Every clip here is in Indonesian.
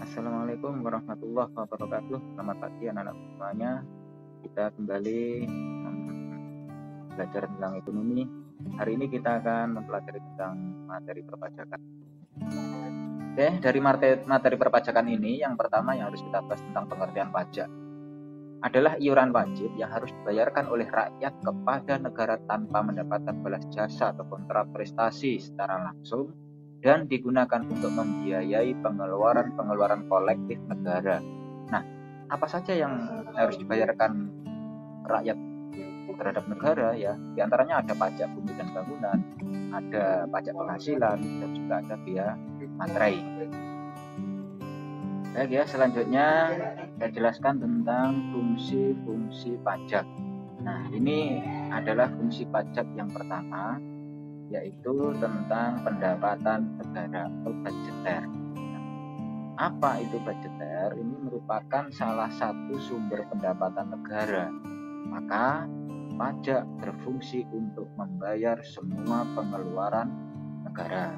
Assalamualaikum warahmatullahi wabarakatuh. Selamat pagi anak-anak semuanya. Kita kembali belajar tentang ekonomi. Hari ini kita akan mempelajari tentang materi perpajakan. Oke, dari materi perpajakan ini, yang pertama yang harus kita bahas tentang pengertian pajak adalah iuran wajib yang harus dibayarkan oleh rakyat kepada negara tanpa mendapatkan balas jasa atau kontrak prestasi secara langsung dan digunakan untuk membiayai pengeluaran kolektif negara. Nah, apa saja yang harus dibayarkan rakyat terhadap negara ya? Di antaranya ada pajak bumi dan bangunan, ada pajak penghasilan, dan juga ada biaya materai. Baik ya, selanjutnya saya jelaskan tentang fungsi-fungsi pajak. Nah, ini adalah fungsi pajak yang pertama, yaitu tentang pendapatan negara atau budgeter. Apa itu budgeter? Ini merupakan salah satu sumber pendapatan negara. Maka pajak berfungsi untuk membayar semua pengeluaran negara.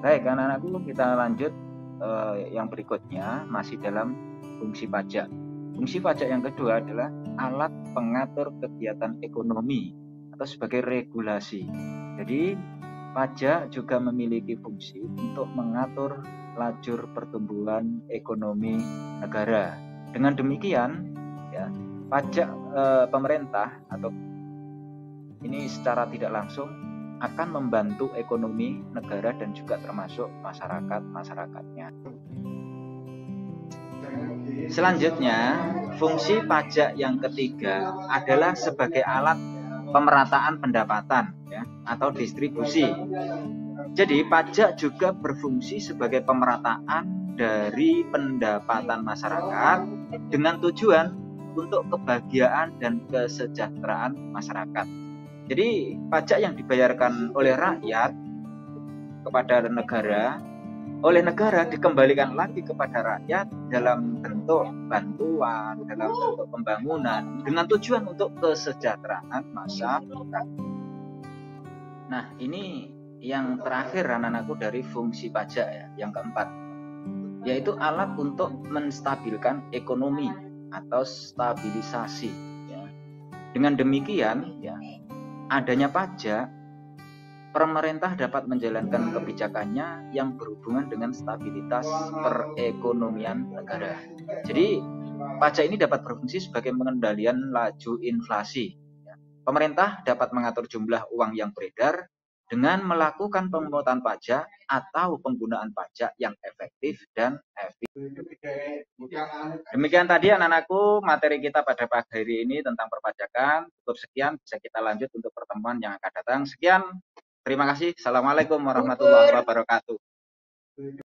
Baik, anak-anakku, kita lanjut yang berikutnya, masih dalam fungsi pajak. Fungsi pajak yang kedua adalah alat pengatur kegiatan ekonomi atau sebagai regulasi. Jadi pajak juga memiliki fungsi untuk mengatur lajur pertumbuhan ekonomi negara. Dengan demikian, ya, pajak pemerintah atau ini secara tidak langsung akan membantu ekonomi negara dan juga termasuk masyarakatnya. Selanjutnya, fungsi pajak yang ketiga adalah sebagai alat pemerataan pendapatan ya, atau distribusi. Jadi pajak juga berfungsi sebagai pemerataan dari pendapatan masyarakat dengan tujuan untuk kebahagiaan dan kesejahteraan masyarakat. Jadi pajak yang dibayarkan oleh rakyat kepada negara, oleh negara dikembalikan lagi kepada rakyat dalam bentuk bantuan, dalam bentuk pembangunan dengan tujuan untuk kesejahteraan masyarakat. Nah, ini yang terakhir anak-anakku dari fungsi pajak ya, yang keempat, yaitu alat untuk menstabilkan ekonomi atau stabilisasi ya. Dengan demikian ya, adanya pajak, pemerintah dapat menjalankan kebijakannya yang berhubungan dengan stabilitas perekonomian negara. Jadi pajak ini dapat berfungsi sebagai pengendalian laju inflasi. Pemerintah dapat mengatur jumlah uang yang beredar dengan melakukan pemungutan pajak atau penggunaan pajak yang efektif dan efisien. Demikian tadi anak-anakku materi kita pada pagi hari ini tentang perpajakan. Cukup sekian, bisa kita lanjut untuk pertemuan yang akan datang. Sekian, terima kasih. Assalamualaikum warahmatullahi wabarakatuh.